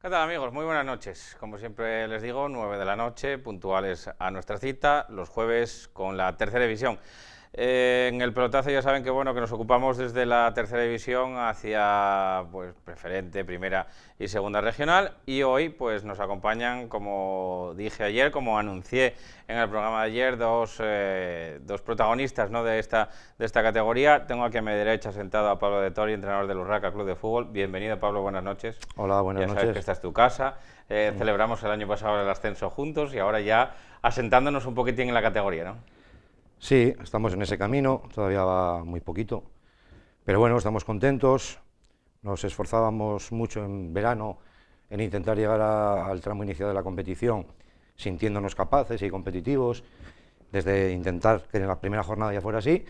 ¿Qué tal, amigos? Muy buenas noches. Como siempre les digo, 9 de la noche, puntuales a nuestra cita, los jueves con la tercera división. En el pelotazo ya saben que bueno que nos ocupamos desde la tercera división hacia pues preferente, primera y segunda regional, y hoy pues nos acompañan, como dije ayer, como anuncié en el programa de ayer, dos protagonistas, ¿no?, de esta categoría. Tengo aquí a mi derecha sentado a Pablo de Tori, entrenador del Urraca Club de Fútbol. Bienvenido, Pablo, buenas noches. Hola, buenas noches. Ya sabes que esta es tu casa. Sí. Celebramos el año pasado el ascenso juntos y ahora ya asentándonos un poquitín en la categoría, ¿no? Sí, estamos en ese camino, todavía va muy poquito, pero bueno, estamos contentos. Nos esforzábamos mucho en verano en intentar llegar al tramo inicial de la competición, sintiéndonos capaces y competitivos, desde intentar que en la primera jornada ya fuera así,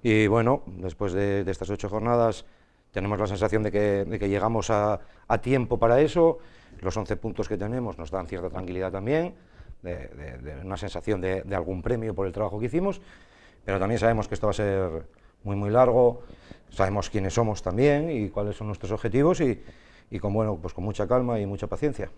y bueno, después de estas 8 jornadas tenemos la sensación de que llegamos a tiempo para eso. Los 11 puntos que tenemos nos dan cierta tranquilidad también, de una sensación de algún premio por el trabajo que hicimos, pero también sabemos que esto va a ser muy largo, sabemos quiénes somos también y cuáles son nuestros objetivos y con mucha calma y mucha paciencia.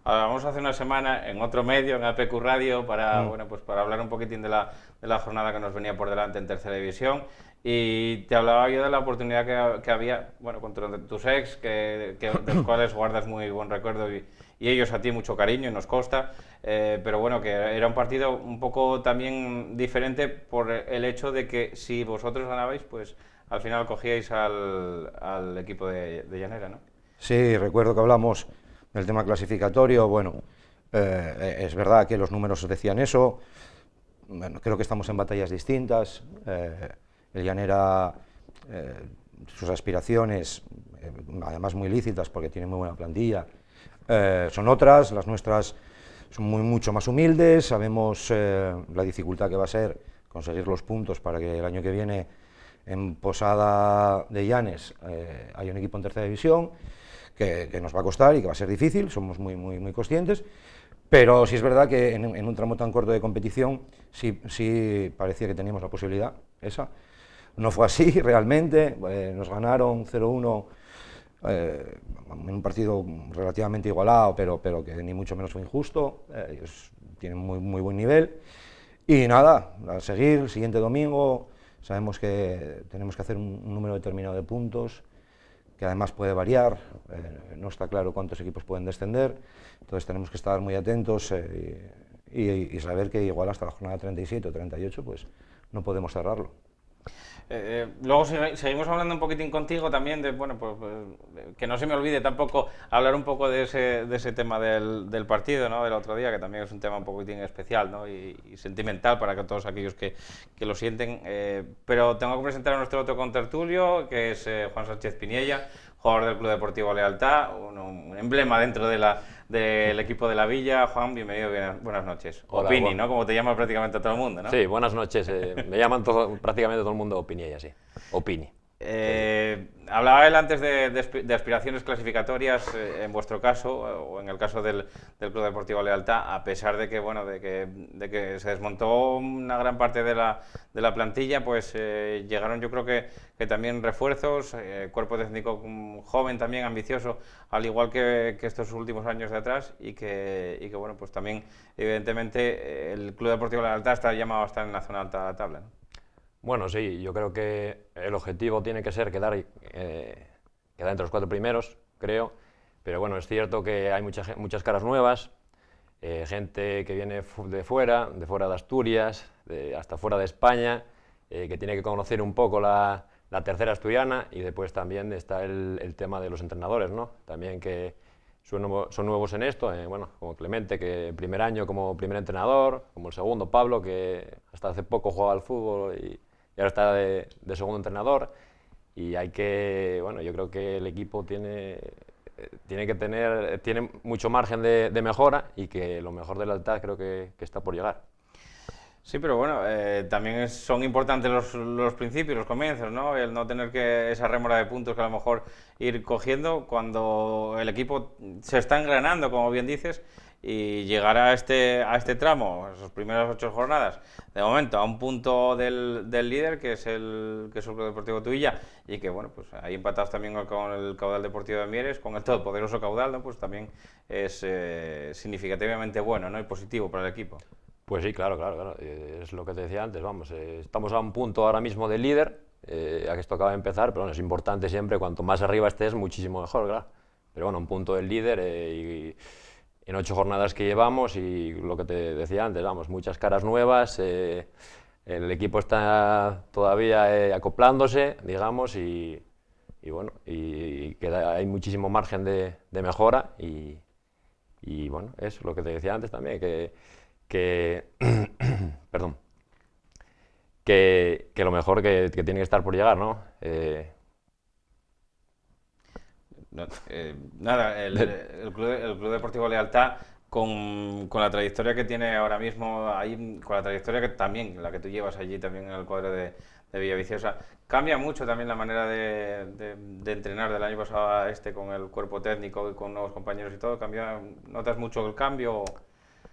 Ahora vamos a hacer una semana en otro medio, en APQ Radio, para hablar un poquitín de la jornada que nos venía por delante en tercera división. Y te hablaba yo de la oportunidad que había, bueno, contra tus ex, de los cuales guardas muy buen recuerdo y ellos a ti mucho cariño y nos consta, pero bueno, que era un partido un poco también diferente por el hecho de que si vosotros ganabais, pues al final cogíais al equipo de Llanera, ¿no? Sí, recuerdo que hablamos del tema clasificatorio. Bueno, es verdad que los números decían eso. Bueno, creo que estamos en batallas distintas. El Llanera, sus aspiraciones, además muy lícitas porque tiene muy buena plantilla, son otras. Las nuestras son mucho más humildes. Sabemos la dificultad que va a ser conseguir los puntos para que el año que viene en Posada de Llanes haya un equipo en tercera división, que nos va a costar y que va a ser difícil, somos muy conscientes, pero sí es verdad que en un tramo tan corto de competición sí parecía que teníamos la posibilidad esa. No fue así realmente, nos ganaron 0-1 en un partido relativamente igualado, pero que ni mucho menos fue injusto. Ellos tienen muy buen nivel y nada, a seguir. El siguiente domingo sabemos que tenemos que hacer un número determinado de puntos, que además puede variar, no está claro cuántos equipos pueden descender, entonces tenemos que estar muy atentos y saber que igual hasta la jornada 37 o 38 pues no podemos cerrarlo. Luego seguimos hablando un poquitín contigo también de, bueno, pues que no se me olvide tampoco hablar un poco de ese tema del partido, ¿no?, del otro día, que también es un tema un poquitín especial, ¿no?, y sentimental para que todos aquellos que lo sienten, pero tengo que presentar a nuestro otro contertulio, que es Juan Sánchez Piniella, jugador del Club Deportivo Lealtad, un emblema dentro del equipo de la Villa. Juan, bienvenido, buenas noches. Hola, Opini, ¿no?, como te llama prácticamente todo el mundo, ¿no? Sí, buenas noches. Me llaman prácticamente todo el mundo Opiniella, sí. Opini. Hablaba él antes de aspiraciones clasificatorias, en vuestro caso, o en el caso del Club Deportivo Lealtad, a pesar de que, bueno, de que se desmontó una gran parte de la plantilla, pues llegaron, yo creo que también refuerzos, cuerpo técnico joven también, ambicioso, al igual que estos últimos años de atrás, y que bueno, pues también, evidentemente, el Club Deportivo Lealtad está llamado a estar en la zona alta de la tabla, ¿no? Bueno, sí, yo creo que el objetivo tiene que ser quedar entre los 4 primeros, creo, pero bueno, es cierto que hay muchas caras nuevas, gente que viene de fuera de Asturias, hasta fuera de España, que tiene que conocer un poco la tercera asturiana, y después también está el tema de los entrenadores, ¿no? También que son nuevos en esto, bueno, como Clemente, que primer año como primer entrenador, como el segundo, Pablo, que hasta hace poco jugaba al fútbol y ahora está de segundo entrenador, y bueno, yo creo que el equipo tiene mucho margen de mejora, y que lo mejor de la Lealtad creo que está por llegar. Sí, pero bueno, también son importantes los principios, los comienzos, ¿no? El no tener esa rémora de puntos que a lo mejor ir cogiendo cuando el equipo se está engranando, como bien dices, y llegar a este tramo, a sus primeras 8 jornadas, de momento a un punto del líder, que es el Club Deportivo Tuilla, y que bueno, pues ahí empatados también con el Caudal Deportivo de Mieres, con el todopoderoso Caudal, ¿no? Pues también es significativamente bueno, ¿no? Y positivo para el equipo. Pues sí, claro. Es lo que te decía antes, vamos, estamos a un punto ahora mismo del líder, a que esto acaba de empezar, pero bueno, es importante siempre, cuanto más arriba estés, muchísimo mejor, claro. Pero bueno, un punto del líder y en 8 jornadas que llevamos y lo que te decía antes, vamos, muchas caras nuevas, el equipo está todavía acoplándose, digamos, y bueno, y hay muchísimo margen de mejora y bueno, es lo que te decía antes también, perdón, que lo mejor que tiene que estar por llegar, ¿no? Nada, el Club Deportivo Lealtad, con la trayectoria que tiene ahora mismo, ahí, con la trayectoria que también, la que tú llevas allí también en el cuadro de Villaviciosa, cambia mucho también la manera de entrenar del año pasado a este, con el cuerpo técnico y con nuevos compañeros y todo. ¿Notas mucho el cambio?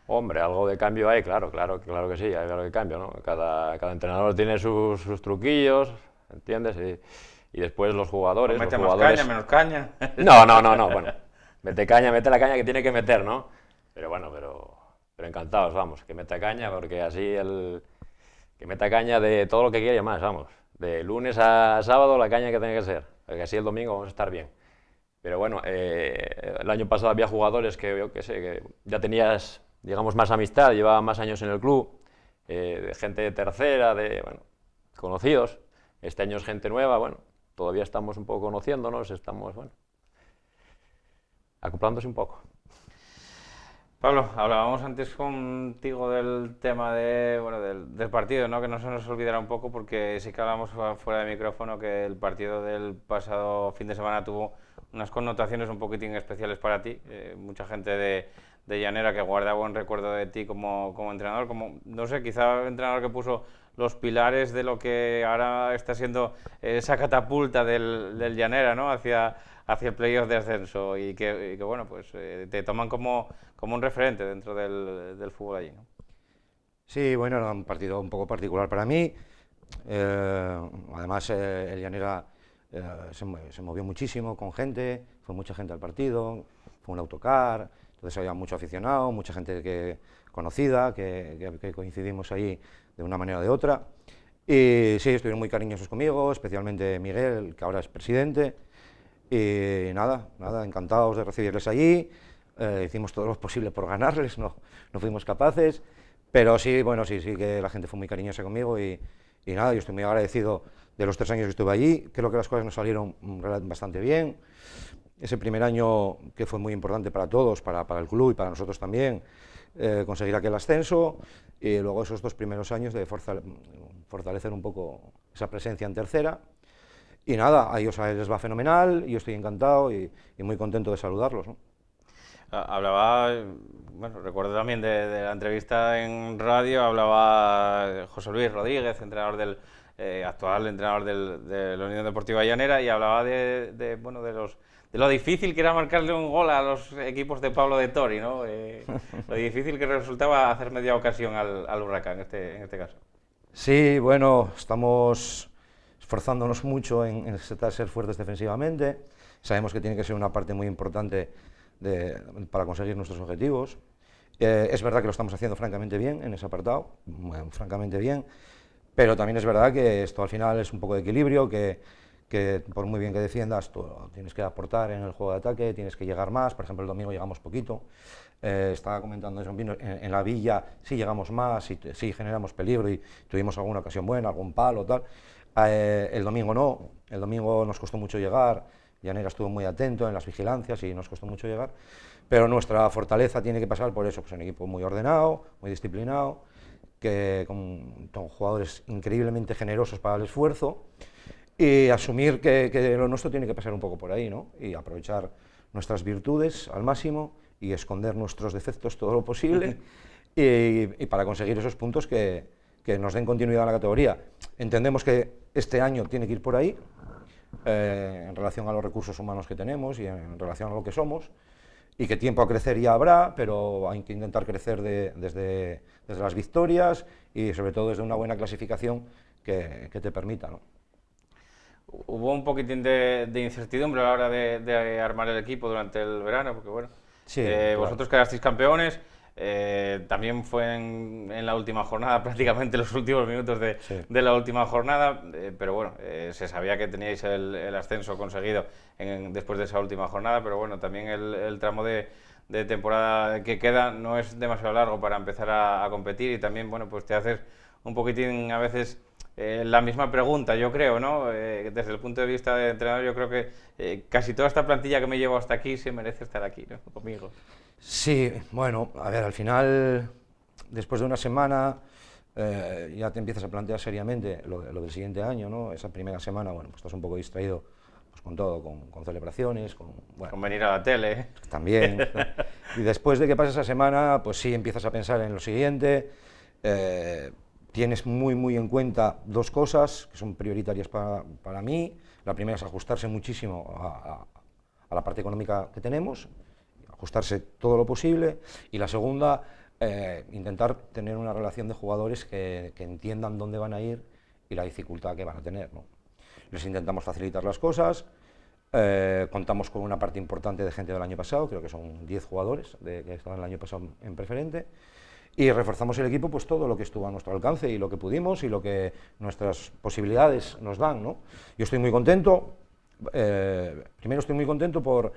Hombre, algo de cambio hay, claro que sí, hay algo de cambio, ¿no? Cada entrenador tiene sus truquillos, ¿entiendes? Y después los jugadores... ¿Mete más caña, menos caña? No, bueno, mete la caña que tiene que meter, ¿no? Pero bueno, pero encantados, vamos, que meta caña, porque así que meta caña de todo lo que quiera y más, vamos. De lunes a sábado la caña que tiene que ser, porque así el domingo vamos a estar bien. Pero bueno, el año pasado había jugadores que, yo qué sé, que ya tenías, digamos, más amistad, llevaban más años en el club, de gente de tercera, bueno, conocidos. Este año es gente nueva, bueno, todavía estamos un poco conociéndonos, estamos, bueno, acoplándose un poco. Pablo, hablábamos antes contigo del tema del partido, ¿no? Que no se nos olvidara un poco, porque sí que hablamos fuera de micrófono que el partido del pasado fin de semana tuvo unas connotaciones un poquitín especiales para ti. Mucha gente de Llanera que guarda buen recuerdo de ti como entrenador, no sé, quizá el entrenador que puso los pilares de lo que ahora está siendo esa catapulta del Llanera, ¿no? hacia el playoff de ascenso, y que bueno, pues te toman como un referente dentro del fútbol allí, ¿no? Sí, bueno, era un partido un poco particular para mí. Además, el Llanera se movió muchísimo con gente, fue mucha gente al partido, fue un autocar, entonces había mucho aficionado, mucha gente conocida, que coincidimos ahí de una manera o de otra. Y sí, estuvieron muy cariñosos conmigo, especialmente Miguel, que ahora es presidente. Y nada, encantados de recibirles allí. Hicimos todo lo posible por ganarles, no fuimos capaces, pero sí, bueno, sí que la gente fue muy cariñosa conmigo y nada, yo estoy muy agradecido de los 3 años que estuve allí. Creo que las cosas nos salieron bastante bien. Ese primer año, que fue muy importante para todos, para el club y para nosotros también, conseguir aquel ascenso, y luego esos 2 primeros años de fortalecer un poco esa presencia en tercera. Y nada, a ellos les va fenomenal, y yo estoy encantado y muy contento de saludarlos, ¿no? Hablaba, bueno, recuerdo también de la entrevista en radio, hablaba José Luis Rodríguez, entrenador actual entrenador de la Unión Deportiva Llanera, y hablaba de lo difícil que era marcarle un gol a los equipos de Pablo de Tori, ¿no? Lo difícil que resultaba hacer media ocasión al Huracán en este caso. Sí, bueno, estamos esforzándonos mucho en intentar ser fuertes defensivamente. Sabemos que tiene que ser una parte muy importante para conseguir nuestros objetivos. Es verdad que lo estamos haciendo francamente bien en ese apartado, francamente bien, pero también es verdad que esto al final es un poco de equilibrio, que por muy bien que defiendas, tú tienes que aportar en el juego de ataque, tienes que llegar más. Por ejemplo, el domingo llegamos poquito. Estaba comentando eso, en la Villa sí llegamos más, sí generamos peligro y tuvimos alguna ocasión buena, algún palo, tal. El domingo no, el domingo nos costó mucho llegar. Llanera estuvo muy atento en las vigilancias y nos costó mucho llegar, pero nuestra fortaleza tiene que pasar por eso, pues un equipo muy ordenado, muy disciplinado, con jugadores increíblemente generosos para el esfuerzo, y asumir que lo nuestro tiene que pasar un poco por ahí, ¿no? Y aprovechar nuestras virtudes al máximo y esconder nuestros defectos todo lo posible, y para conseguir esos puntos que nos den continuidad a la categoría. Entendemos que este año tiene que ir por ahí, en relación a los recursos humanos que tenemos y en relación a lo que somos, y que tiempo a crecer ya habrá, pero hay que intentar crecer desde las victorias y sobre todo desde una buena clasificación que te permita, ¿no? Hubo un poquitín de incertidumbre a la hora de armar el equipo durante el verano, porque bueno, Sí, claro. vosotros quedasteis campeones, también fue en la última jornada, prácticamente los últimos minutos Sí. de la última jornada, pero bueno, se sabía que teníais el ascenso conseguido después de esa última jornada, pero bueno, también el tramo de temporada que queda no es demasiado largo para empezar a competir y también, bueno, pues te haces un poquitín a veces la misma pregunta, yo creo, ¿no? Desde el punto de vista de entrenador, yo creo que casi toda esta plantilla que me llevo hasta aquí se merece estar aquí, ¿no? Conmigo. Sí, bueno, a ver, al final, después de una semana, ya te empiezas a plantear seriamente lo del siguiente año, ¿no? Esa primera semana, bueno, pues estás un poco distraído pues, con todo, con celebraciones, bueno, Con venir a la tele, ¿eh? también. Y después de que pase esa semana, pues sí, empiezas a pensar en lo siguiente. Tienes muy en cuenta dos cosas que son prioritarias para mí. La primera es ajustarse muchísimo a la parte económica que tenemos, ajustarse todo lo posible. Y la segunda, intentar tener una relación de jugadores que entiendan dónde van a ir y la dificultad que van a tener, ¿no? Les intentamos facilitar las cosas. Contamos con una parte importante de gente del año pasado, creo que son 10 jugadores que estaban el año pasado en preferente. Y reforzamos el equipo pues todo lo que estuvo a nuestro alcance y lo que pudimos y lo que nuestras posibilidades nos dan, ¿no? Yo estoy muy contento, primero estoy muy contento por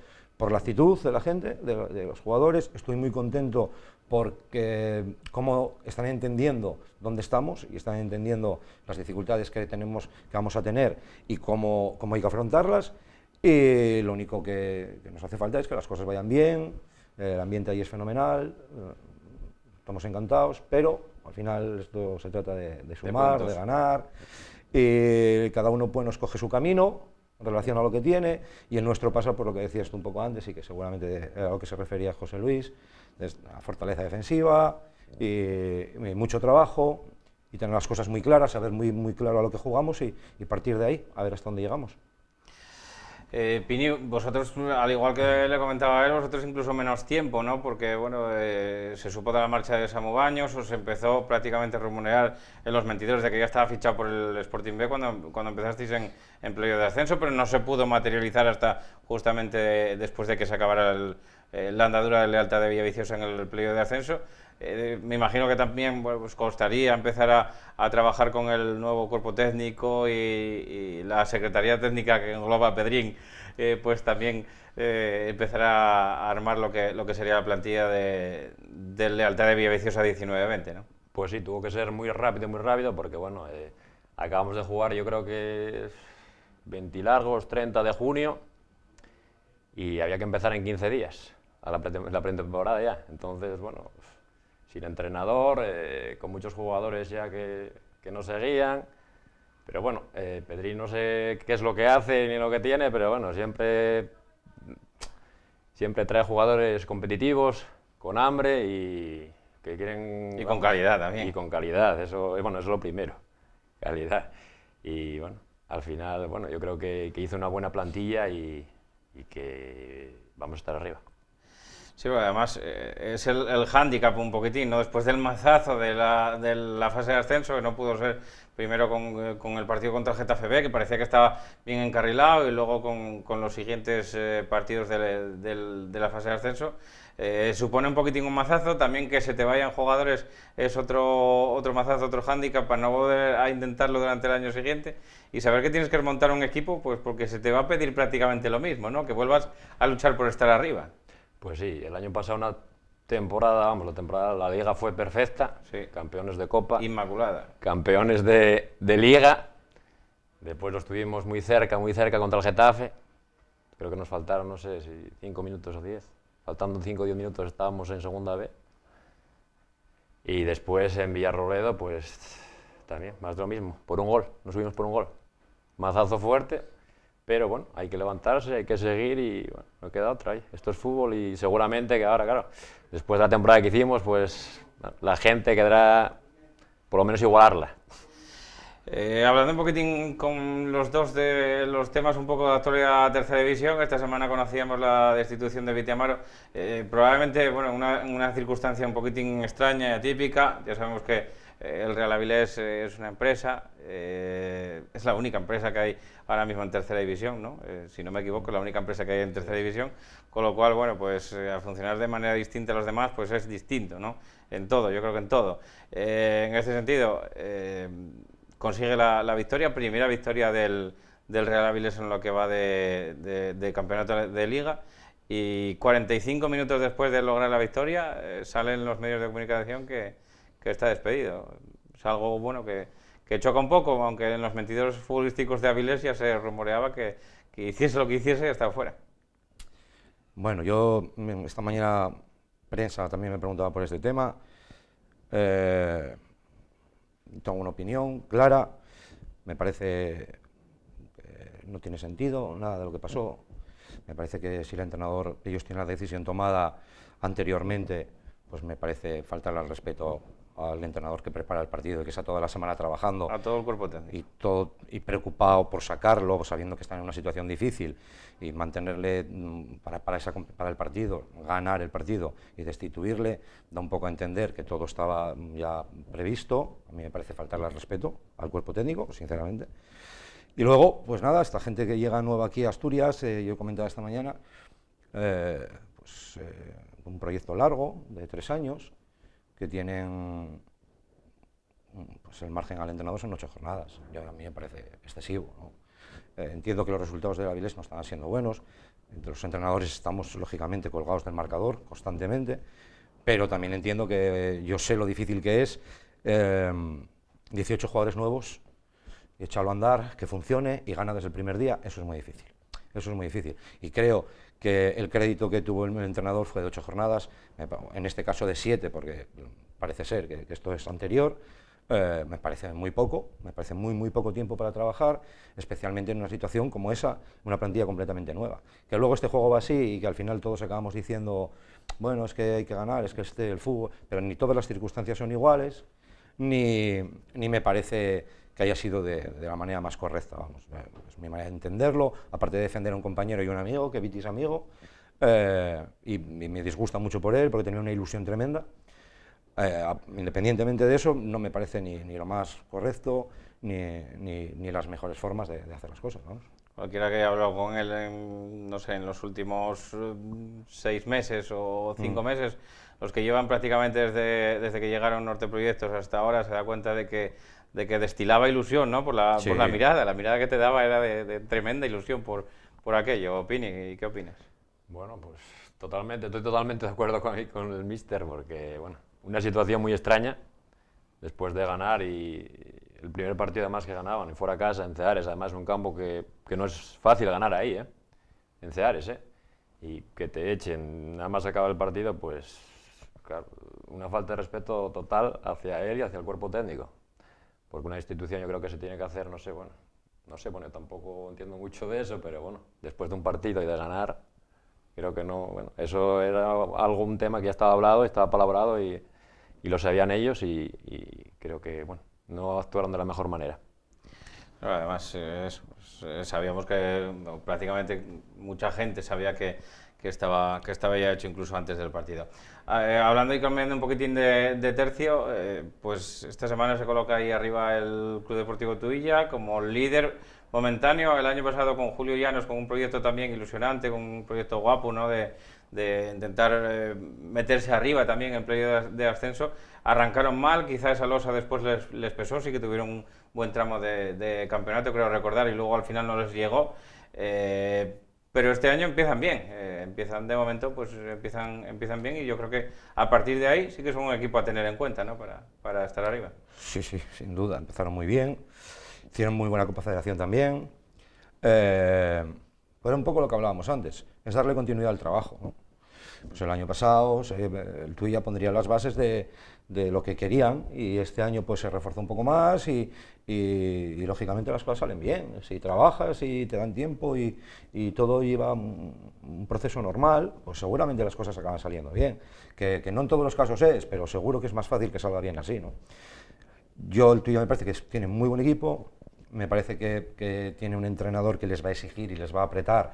la actitud de la gente, de los jugadores, estoy muy contento porque cómo están entendiendo dónde estamos y están entendiendo las dificultades que vamos a tener y cómo hay que afrontarlas, y lo único que nos hace falta es que las cosas vayan bien, el ambiente ahí es fenomenal. Estamos encantados, pero al final esto se trata de sumar, de ganar, y cada uno pues, nos coge su camino en relación a lo que tiene, y el nuestro pasa por lo que decías tú un poco antes y que seguramente era a lo que se refería José Luis, la fortaleza defensiva, y mucho trabajo, y tener las cosas muy claras, saber muy claro a lo que jugamos y partir de ahí, a ver hasta dónde llegamos. Pini, vosotros, al igual que le comentaba a él, vosotros incluso menos tiempo, ¿no? Porque, bueno, se supo de la marcha de Samu Baños, os empezó prácticamente a rumorear en los mentidores de que ya estaba fichado por el Sporting B cuando empezasteis en playoff de ascenso, pero no se pudo materializar hasta justamente después de que se acabara la andadura de lealtad de Villaviciosa en el playoff de ascenso. Me imagino que también bueno, pues costaría empezar a trabajar con el nuevo cuerpo técnico y la secretaría técnica que engloba a Pedrín, pues también empezar a armar lo que sería la plantilla de lealtad de Villaviciosa 19-20, ¿no? Pues sí, tuvo que ser muy rápido, porque bueno, acabamos de jugar, yo creo que 20 largos, 30 de junio, y había que empezar en 15 días, la pretemporada ya. Entonces, bueno, sin entrenador, con muchos jugadores ya que no seguían, pero bueno, Pedrín no sé qué es lo que hace ni lo que tiene, pero bueno, siempre trae jugadores competitivos, con hambre y que quieren... Y con calidad también. Y con calidad, eso es lo primero, calidad. Y bueno, al final, bueno, yo creo que hizo una buena plantilla y que vamos a estar arriba. Sí, bueno, además es el hándicap un poquitín, ¿no? Después del mazazo de la fase de ascenso, que no pudo ser primero con el partido contra el Getafe B, que parecía que estaba bien encarrilado, y luego con los siguientes partidos de la fase de ascenso, supone un poquitín un mazazo. También que se te vayan jugadores es otro mazazo, otro hándicap para no volver a intentarlo durante el año siguiente, y saber que tienes que remontar un equipo, pues porque se te va a pedir prácticamente lo mismo, ¿no? Que vuelvas a luchar por estar arriba. Pues sí, el año pasado la liga fue perfecta, sí. Campeones de Copa, inmaculada, campeones de Liga, después lo estuvimos muy cerca contra el Getafe, creo que nos faltaron, no sé, si 5 minutos o 10, faltando 5 o 10 minutos estábamos en segunda B, y después en Villarrobledo, pues también, más de lo mismo, por un gol, nos subimos por un gol, mazazo fuerte. Pero bueno, hay que levantarse, hay que seguir y bueno, no queda otra ahí. Esto es fútbol y seguramente que ahora, claro, después de la temporada que hicimos, pues la gente quedará por lo menos igualarla. Hablando un poquitín con los dos de los temas un poco de actualidad tercera división, esta semana conocíamos la destitución de Viti Amaro, probablemente bueno, una circunstancia un poquitín extraña y atípica. Ya sabemos que el Real Avilés es una empresa, es la única empresa que hay ahora mismo en tercera división, ¿no? Si no me equivoco, es la única empresa que hay en tercera división, con lo cual, bueno, pues al funcionar de manera distinta a los demás, pues es distinto, ¿no? En todo, yo creo que en todo. En este sentido, consigue la victoria, primera victoria del Real Avilés en lo que va de campeonato de liga, y 45 minutos después de lograr la victoria salen los medios de comunicación que está despedido. Es algo bueno que choca un poco, aunque en los mentidores futbolísticos de Avilés ya se rumoreaba que hiciese lo que hiciese estaba fuera. Bueno, yo esta mañana prensa también me preguntaba por este tema. Tengo una opinión clara, me parece que no tiene sentido nada de lo que pasó. Me parece que si el entrenador, ellos tienen la decisión tomada anteriormente, pues me parece faltarle al respeto al entrenador que prepara el partido y que está toda la semana trabajando. A todo el cuerpo técnico. Y preocupado por sacarlo, sabiendo que está en una situación difícil, y mantenerle para el partido, ganar el partido y destituirle, da un poco a entender que todo estaba ya previsto. A mí me parece faltarle al respeto al cuerpo técnico, sinceramente. Y luego, pues nada, esta gente que llega nueva aquí a Asturias, yo comentaba esta mañana, un proyecto largo de 3 años, que tienen, pues el margen al entrenador son 8 jornadas. A mí me parece excesivo, ¿no? Entiendo que los resultados del Avilés no están siendo buenos, entre los entrenadores estamos lógicamente colgados del marcador constantemente, pero también entiendo que yo sé lo difícil que es 18 jugadores nuevos, y echarlo a andar, que funcione y gana desde el primer día. Eso es muy difícil, eso es muy difícil. Y creo que el crédito que tuvo el entrenador fue de 8 jornadas, en este caso de 7, porque parece ser que esto es anterior. Me parece muy poco, me parece muy poco tiempo para trabajar, especialmente en una situación como esa, una plantilla completamente nueva. Que luego este juego va así y que al final todos acabamos diciendo, bueno, es que hay que ganar, es que el fútbol, pero ni todas las circunstancias son iguales, ni me parece que haya sido de la manera más correcta, vamos, es mi manera de entenderlo, aparte de defender a un compañero y un amigo, que Viti es amigo, y me disgusta mucho por él, porque tenía una ilusión tremenda. Independientemente de eso, no me parece ni lo más correcto, ni las mejores formas de hacer las cosas, vamos. Cualquiera que haya hablado con él, no sé, en los últimos 6 meses o 5 meses, los que llevan prácticamente desde que llegaron Norte Proyectos hasta ahora, se da cuenta de que destilaba ilusión, ¿no? Por la mirada que te daba era de tremenda ilusión por aquello. Opini, ¿y qué opinas? Bueno, pues estoy totalmente de acuerdo con el míster, porque bueno, una situación muy extraña, después de ganar, y el primer partido además que ganaban, y fuera a casa, en Ceares, además un campo que no es fácil ganar ahí, en Ceares, y que te echen, nada más acaba el partido, pues claro, una falta de respeto total hacia él y hacia el cuerpo técnico, porque una institución yo creo que se tiene que hacer, no sé, bueno, tampoco entiendo mucho de eso, pero bueno, después de un partido y de ganar, creo que no, bueno, eso era un tema que ya estaba hablado, estaba palabrado y lo sabían ellos, y creo que, bueno, no actuaron de la mejor manera. Además, sabíamos que prácticamente mucha gente sabía que estaba ya hecho incluso antes del partido. Hablando y cambiando un poquitín de tercio, pues esta semana se coloca ahí arriba el Club Deportivo Tuilla como líder momentáneo. El año pasado con Julio Llanos, con un proyecto también ilusionante, con un proyecto guapo, ¿no? de intentar meterse arriba también en playoff de ascenso. Arrancaron mal, quizá esa losa después les pesó, sí que tuvieron un buen tramo de campeonato, creo recordar, y luego al final no les llegó. Pero este año empiezan bien, empiezan de momento, pues empiezan bien, y yo creo que a partir de ahí sí que son un equipo a tener en cuenta, ¿no? para estar arriba. Sí, sin duda, empezaron muy bien, hicieron muy buena Copa Federación también, pero un poco lo que hablábamos antes, es darle continuidad al trabajo, ¿no? Pues el año pasado el Tuilla pondría las bases de lo que querían, y este año pues se reforzó un poco más, y lógicamente las cosas salen bien. Si trabajas y te dan tiempo y todo lleva un proceso normal, pues seguramente las cosas acaban saliendo bien. Que no en todos los casos es, pero seguro que es más fácil que salga bien así, ¿no? El Tuilla me parece que tiene muy buen equipo, me parece que tiene un entrenador que les va a exigir y les va a apretar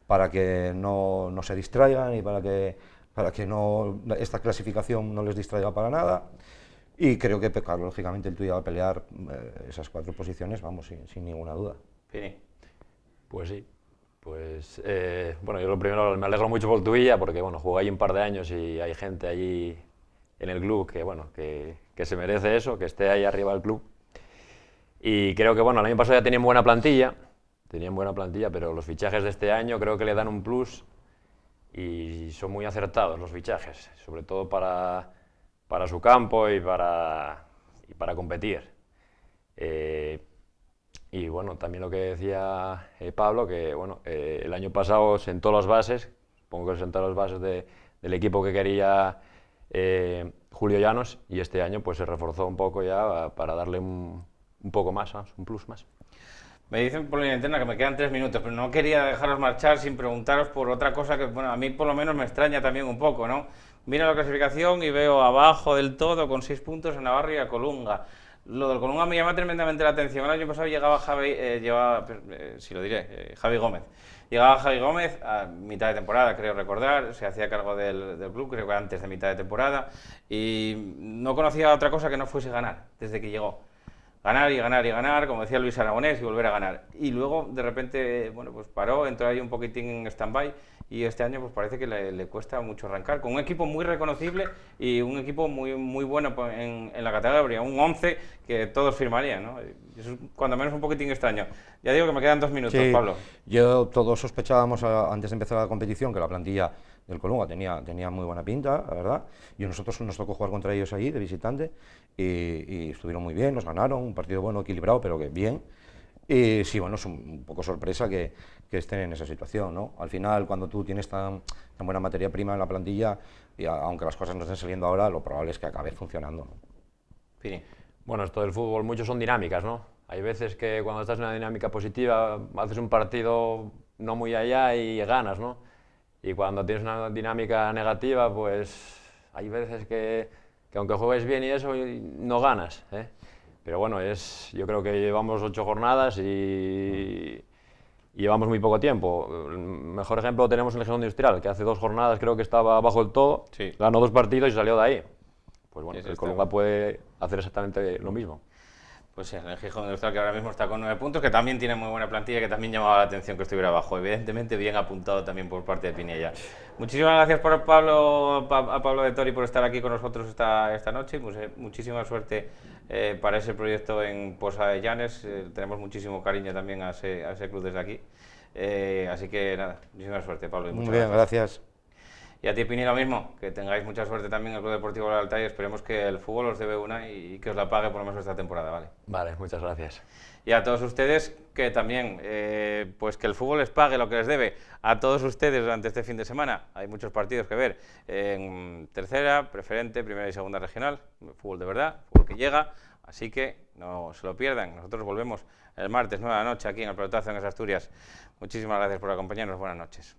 para que no se distraigan y para que esta clasificación no les distraiga para nada. Y creo que, claro, lógicamente el Tuilla va a pelear esas 4 posiciones, vamos, sin ninguna duda. Pini. Pues sí. Pues, bueno, yo lo primero me alegro mucho por Tuilla porque, bueno, jugué allí un par de años y hay gente allí en el club que, bueno, que se merece eso, que esté ahí arriba del club. Y creo que, bueno, el año pasado ya tenían buena plantilla, pero los fichajes de este año creo que le dan un plus y son muy acertados los fichajes, sobre todo para su campo y para competir. Y bueno, también lo que decía Pablo, que bueno, el año pasado sentó las bases, supongo que sentó las bases del equipo que quería Julio Llanos, y este año pues se reforzó un poco ya para darle un poco más, ¿sabes? Un plus más. Me dicen por la interna que me quedan 3 minutos, pero no quería dejaros marchar sin preguntaros por otra cosa que, bueno, a mí por lo menos me extraña también un poco, ¿no? Miro la clasificación y veo abajo del todo con 6 puntos a Navarra y a Colunga. Lo del Colunga me llama tremendamente la atención. El año pasado llegaba Javi Gómez. Llegaba Javi Gómez a mitad de temporada, creo recordar, se hacía cargo del club, creo que antes de mitad de temporada, y no conocía otra cosa que no fuese ganar desde que llegó. Ganar y ganar y ganar, como decía Luis Aragonés, y volver a ganar. Y luego, de repente, bueno, pues paró, entró ahí un poquitín en stand-by, y este año pues parece que le cuesta mucho arrancar, con un equipo muy reconocible y un equipo muy bueno en la categoría, un 11 que todos firmarían, ¿no? Eso es cuando menos un poquitín extraño. Ya digo que me quedan 2 minutos, sí, Pablo. Todos sospechábamos antes de empezar la competición que la plantilla del Colunga tenía muy buena pinta, la verdad, y a nosotros nos tocó jugar contra ellos allí de visitante y estuvieron muy bien, nos ganaron, un partido bueno, equilibrado, pero que bien. Y sí, bueno, es un poco sorpresa que estén en esa situación, ¿no? Al final, cuando tú tienes tan buena materia prima en la plantilla, y aunque las cosas no estén saliendo ahora, lo probable es que acabe funcionando, ¿no? Sí. Bueno, esto del fútbol, muchos son dinámicas, ¿no? Hay veces que cuando estás en una dinámica positiva, haces un partido no muy allá y ganas, ¿no? Y cuando tienes una dinámica negativa, pues hay veces que aunque juegues bien y eso, no ganas, ¿eh? Pero bueno, yo creo que llevamos 8 jornadas y llevamos muy poco tiempo. El mejor ejemplo lo tenemos en el Gijón Industrial, que hace 2 jornadas creo que estaba abajo del todo, sí, ganó 2 partidos y salió de ahí. Pues bueno, el Colunga puede hacer exactamente lo mismo. Pues sí, el Gijón Industrial, que ahora mismo está con 9 puntos, que también tiene muy buena plantilla, que también llamaba la atención que estuviera abajo. Evidentemente bien apuntado también por parte de Pinilla. Muchísimas gracias a Pablo de Tori por estar aquí con nosotros esta noche. Pues, muchísima suerte para ese proyecto en Posa de Llanes. Tenemos muchísimo cariño también a ese club desde aquí. Así que nada, muchísima suerte, Pablo. Y muy bien, gracias. Y a ti, Pini, lo mismo, que tengáis mucha suerte también en el Club Deportivo Lealtad y esperemos que el fútbol os debe una y que os la pague por lo menos esta temporada, ¿vale? Vale, muchas gracias. Y a todos ustedes que también, pues que el fútbol les pague lo que les debe. A todos ustedes durante este fin de semana hay muchos partidos que ver en tercera, preferente, primera y segunda regional, fútbol de verdad, fútbol que llega, así que no se lo pierdan. Nosotros volvemos el martes 9 de la noche aquí en el Pelotazo en Asturias. Muchísimas gracias por acompañarnos, buenas noches.